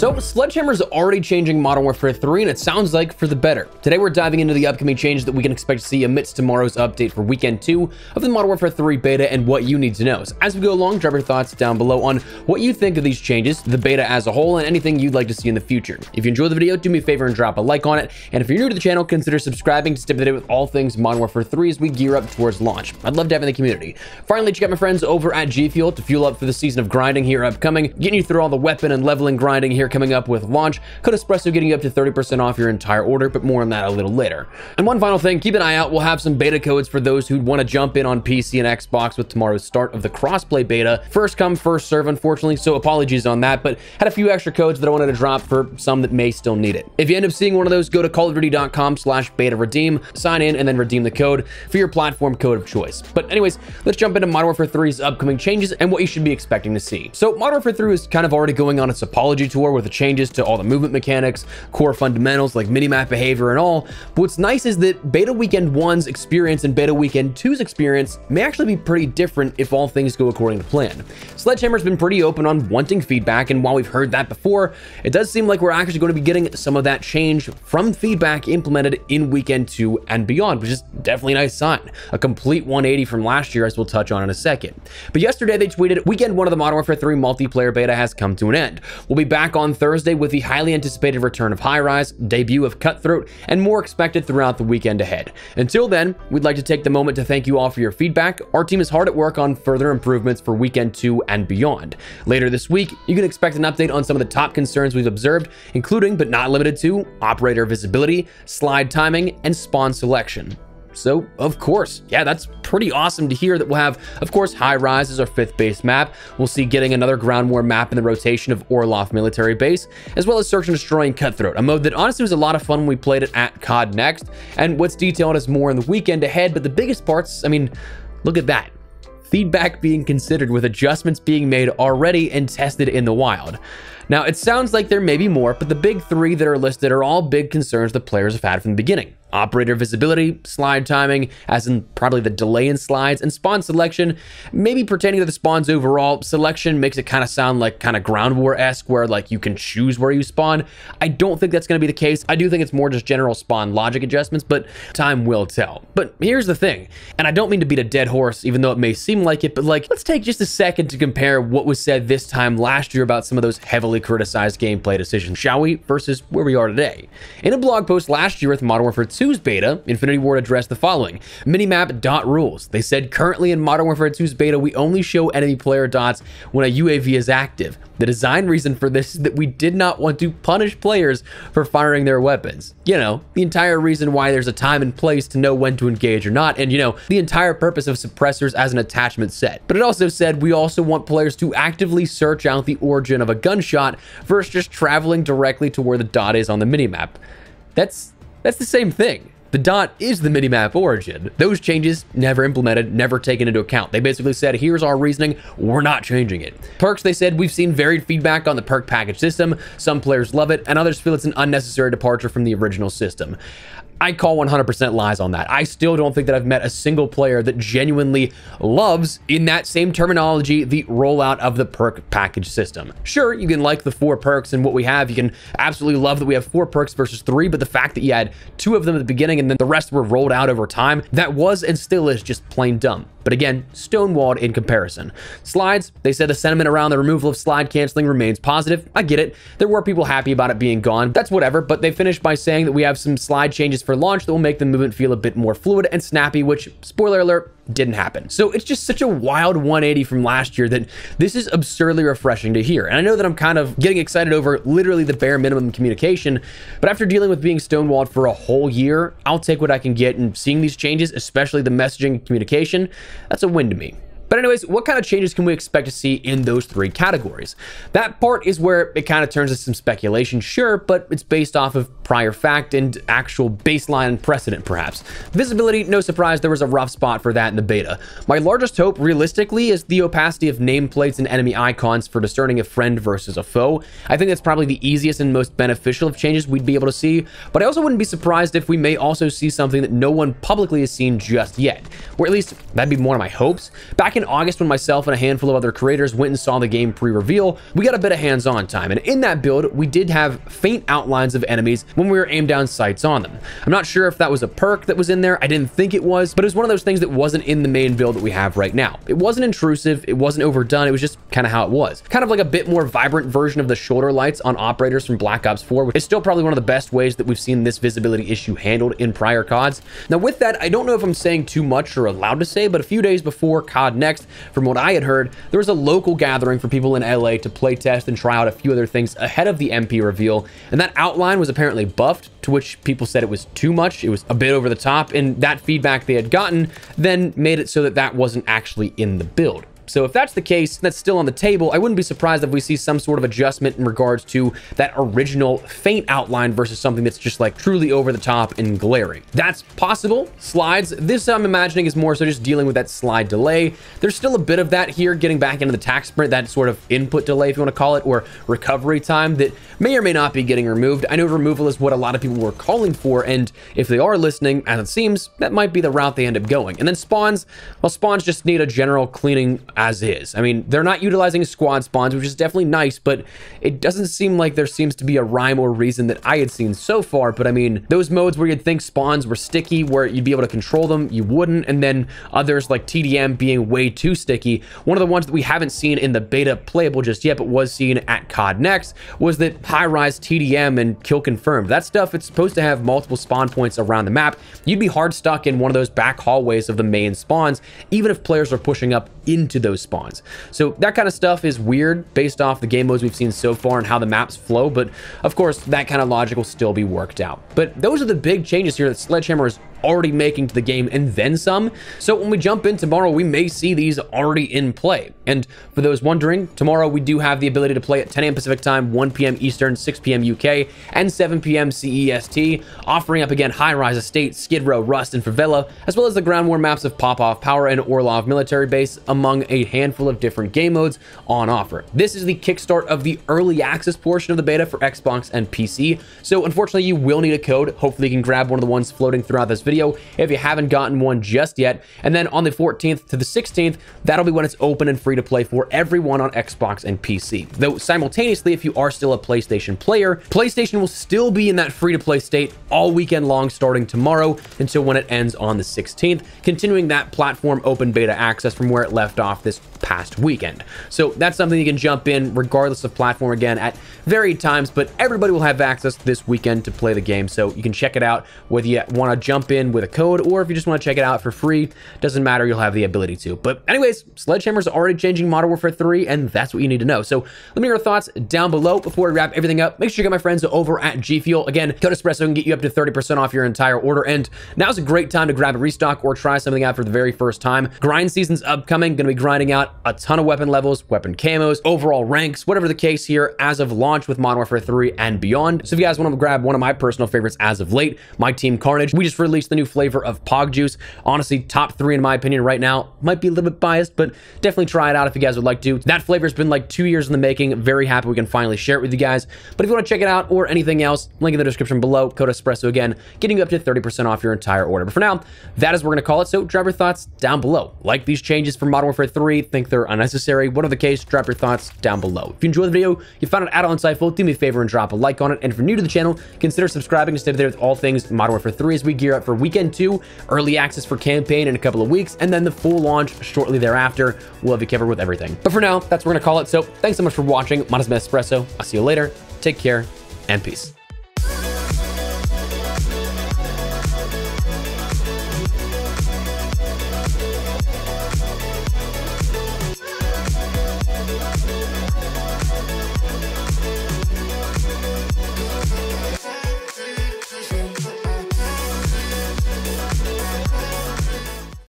So, Sledgehammer's already changing Modern Warfare 3, and it sounds like for the better. Today, we're diving into the upcoming changes that we can expect to see amidst tomorrow's update for Weekend 2 of the Modern Warfare 3 beta and what you need to know. So, as we go along, drop your thoughts down below on what you think of these changes, the beta as a whole, and anything you'd like to see in the future. If you enjoyed the video, do me a favor and drop a like on it, and if you're new to the channel, consider subscribing to stay up to date with all things Modern Warfare 3 as we gear up towards launch. I'd love to have in the community. Finally, check out my friends over at G Fuel to fuel up for the season of grinding here upcoming, getting you through all the weapon and leveling grinding here coming up with launch. Code Espresso getting you up to 30% off your entire order, but more on that a little later. And one final thing, keep an eye out. We'll have some beta codes for those who'd want to jump in on PC and Xbox with tomorrow's start of the crossplay beta. First come, first serve, unfortunately, so apologies on that, but had a few extra codes that I wanted to drop for some that may still need it. If you end up seeing one of those, go to callofduty.com/beta redeem, sign in, and then redeem the code for your platform code of choice. But anyways, let's jump into Modern Warfare 3's upcoming changes and what you should be expecting to see. So Modern Warfare 3 is kind of already going on its apology tour with the changes to all the movement mechanics, core fundamentals like minimap behavior and all. But what's nice is that Beta Weekend 1's experience and Beta Weekend 2's experience may actually be pretty different if all things go according to plan. Sledgehammer's been pretty open on wanting feedback, and while we've heard that before, it does seem like we're actually going to be getting some of that change from feedback implemented in Weekend 2 and beyond, which is definitely a nice sign. A complete 180 from last year, as we'll touch on in a second. But yesterday they tweeted, Weekend 1 of the Modern Warfare 3 multiplayer beta has come to an end. We'll be back on Thursday with the highly anticipated return of High Rise, debut of Cutthroat, and more expected throughout the weekend ahead. Until then, we'd like to take the moment to thank you all for your feedback. Our team is hard at work on further improvements for Weekend 2 and beyond. Later this week, you can expect an update on some of the top concerns we've observed, including but not limited to operator visibility, slide timing, and spawn selection. So, of course, yeah, that's pretty awesome to hear that we'll have, of course, High Rise as our 5th base map. We'll see getting another ground war map in the rotation of Orloff Military Base, as well as Search and Destroy and Cutthroat, a mode that honestly was a lot of fun when we played it at COD Next, and what's detailed is more in the weekend ahead, but the biggest parts, I mean, look at that. Feedback being considered with adjustments being made already and tested in the wild. Now, it sounds like there may be more, but the big three that are listed are all big concerns that players have had from the beginning. Operator visibility, slide timing, as in probably the delay in slides, and spawn selection, maybe pertaining to the spawns overall. Selection makes it kind of sound like kind of Ground War-esque, where like you can choose where you spawn. I don't think that's going to be the case. I do think it's more just general spawn logic adjustments, but time will tell. But here's the thing, and I don't mean to beat a dead horse, even though it may seem like it, but like, let's take just a second to compare what was said this time last year about some of those heavily criticized gameplay decisions, shall we, versus where we are today. In a blog post last year with Modern Warfare 2's beta, Infinity Ward addressed the following. Minimap.rules. They said, currently in Modern Warfare 2's beta, we only show enemy player dots when a UAV is active. The design reason for this is that we did not want to punish players for firing their weapons. You know, the entire reason why there's a time and place to know when to engage or not, and you know, the entire purpose of suppressors as an attachment set. But it also said we also want players to actively search out the origin of a gunshot versus just traveling directly to where the dot is on the minimap. That's the same thing. The dot is the minimap origin. Those changes never implemented, never taken into account. They basically said, here's our reasoning, we're not changing it. Perks, they said, we've seen varied feedback on the perk package system. Some players love it, and others feel it's an unnecessary departure from the original system. I call 100% lies on that. I still don't think that I've met a single player that genuinely loves, in that same terminology, the rollout of the perk package system. Sure, you can like the 4 perks and what we have. You can absolutely love that we have 4 perks versus 3, but the fact that you had 2 of them at the beginning and then the rest were rolled out over time, that was and still is just plain dumb. But again, stonewalled in comparison. Slides, they said the sentiment around the removal of slide canceling remains positive. I get it. There were people happy about it being gone. That's whatever, but they finished by saying that we have some slide changes for launch that will make the movement feel a bit more fluid and snappy, which, spoiler alert, didn't happen. So it's just such a wild 180 from last year that this is absurdly refreshing to hear. And I know that I'm kind of getting excited over literally the bare minimum communication, but after dealing with being stonewalled for a whole year, I'll take what I can get, and seeing these changes, especially the messaging and communication, that's a win to me. But anyways, what kind of changes can we expect to see in those 3 categories? That part is where it kind of turns into some speculation, sure, but it's based off of prior fact and actual baseline precedent, perhaps. Visibility, no surprise, there was a rough spot for that in the beta. My largest hope, realistically, is the opacity of nameplates and enemy icons for discerning a friend versus a foe. I think that's probably the easiest and most beneficial of changes we'd be able to see, but I also wouldn't be surprised if we may also see something that no one publicly has seen just yet, or at least that'd be one of my hopes. Back in in August, when myself and a handful of other creators went and saw the game pre-reveal, we got a bit of hands-on time, and in that build, we did have faint outlines of enemies when we were aimed down sights on them. I'm not sure if that was a perk that was in there. I didn't think it was, but it was one of those things that wasn't in the main build that we have right now. It wasn't intrusive, it wasn't overdone, it was just kind of how it was. Kind of like a bit more vibrant version of the shoulder lights on operators from Black Ops 4, which is still probably one of the best ways that we've seen this visibility issue handled in prior CODs. Now with that, I don't know if I'm saying too much or allowed to say, but a few days before COD Next, from what I had heard, there was a local gathering for people in LA to play test and try out a few other things ahead of the MP reveal, and that outline was apparently buffed, to which people said it was too much, it was a bit over the top, and that feedback they had gotten then made it so that that wasn't actually in the build. So if that's the case, that's still on the table. I wouldn't be surprised if we see some sort of adjustment in regards to that original faint outline versus something that's just like truly over the top and glaring. That's possible. Slides, this I'm imagining is more so just dealing with that slide delay. There's still a bit of that here, getting back into the tac sprint, that sort of input delay, if you want to call it, or recovery time that may or may not be getting removed. I know removal is what a lot of people were calling for, and if they are listening, as it seems, that might be the route they end up going. And then spawns, well, spawns just need a general cleaning as is. I mean, they're not utilizing squad spawns, which is definitely nice, but it doesn't seem like there seems to be a rhyme or reason that I had seen so far. But I mean, those modes where you'd think spawns were sticky, where you'd be able to control them, you wouldn't. And then others like TDM being way too sticky. One of the ones that we haven't seen in the beta playable just yet, but was seen at COD Next, was that high-rise TDM and kill confirmed. That stuff, it's supposed to have multiple spawn points around the map. You'd be hard stuck in one of those back hallways of the main spawns, even if players are pushing up into those spawns. So that kind of stuff is weird based off the game modes we've seen so far and how the maps flow, but of course that kind of logic will still be worked out. But those are the big changes here that Sledgehammer is already making to the game, and then some. So when we jump in tomorrow, we may see these already in play. And for those wondering, tomorrow we do have the ability to play at 10 a.m. Pacific time, 1 p.m. Eastern, 6 p.m. UK, and 7 p.m. CEST, offering up again High-Rise Estate, Skid Row, Rust, and Favela, as well as the ground war maps of Popov Power and Orlov Military Base, among a handful of different game modes on offer. This is the kickstart of the early access portion of the beta for Xbox and PC. So unfortunately, you will need a code. Hopefully you can grab one of the ones floating throughout this video if you haven't gotten one just yet. And then on the 14th to the 16th, that'll be when it's open and free to play for everyone on Xbox and PC. Though simultaneously, if you are still a PlayStation player, PlayStation will still be in that free to play state all weekend long, starting tomorrow until when it ends on the 16th, continuing that platform open beta access from where it left off this past weekend. So that's something you can jump in regardless of platform, again, at varied times, but everybody will have access this weekend to play the game. So you can check it out whether you want to jump in with a code or if you just want to check it out for free. Doesn't matter, you'll have the ability to. But anyways, Sledgehammer's already changing Modern Warfare 3, and that's what you need to know. So let me know your thoughts down below. Before we wrap everything up, make sure you get my friends over at G Fuel. Again, code Espresso can get you up to 30% off your entire order, and now's a great time to grab a restock or try something out for the very first time. Grind season's upcoming, gonna be grinding out a ton of weapon levels, weapon camos, overall ranks, whatever the case here as of launch with Modern Warfare 3 and beyond. So if you guys want to grab one of my personal favorites as of late, my Team Carnage, we just released the new flavor of Pog Juice. Honestly, top 3 in my opinion right now. Might be a little bit biased, but definitely try it out if you guys would like to. That flavor's been like 2 years in the making. Very happy we can finally share it with you guys. But if you want to check it out or anything else, link in the description below. Code Espresso again, getting you up to 30% off your entire order. But for now, that is what we're going to call it. So drop your thoughts down below. Like these changes for Modern Warfare 3, think they're unnecessary. Whatever the case, drop your thoughts down below. If you enjoyed the video, you found it insightful, do me a favor and drop a like on it. And if you're new to the channel, consider subscribing to stay there with all things Modern Warfare 3 as we gear up for Weekend 2, early access for campaign in a couple of weeks, and then the full launch shortly thereafter. We'll have you covered with everything. But for now, that's what we're going to call it. So thanks so much for watching. My name is Espresso. I'll see you later. Take care and peace.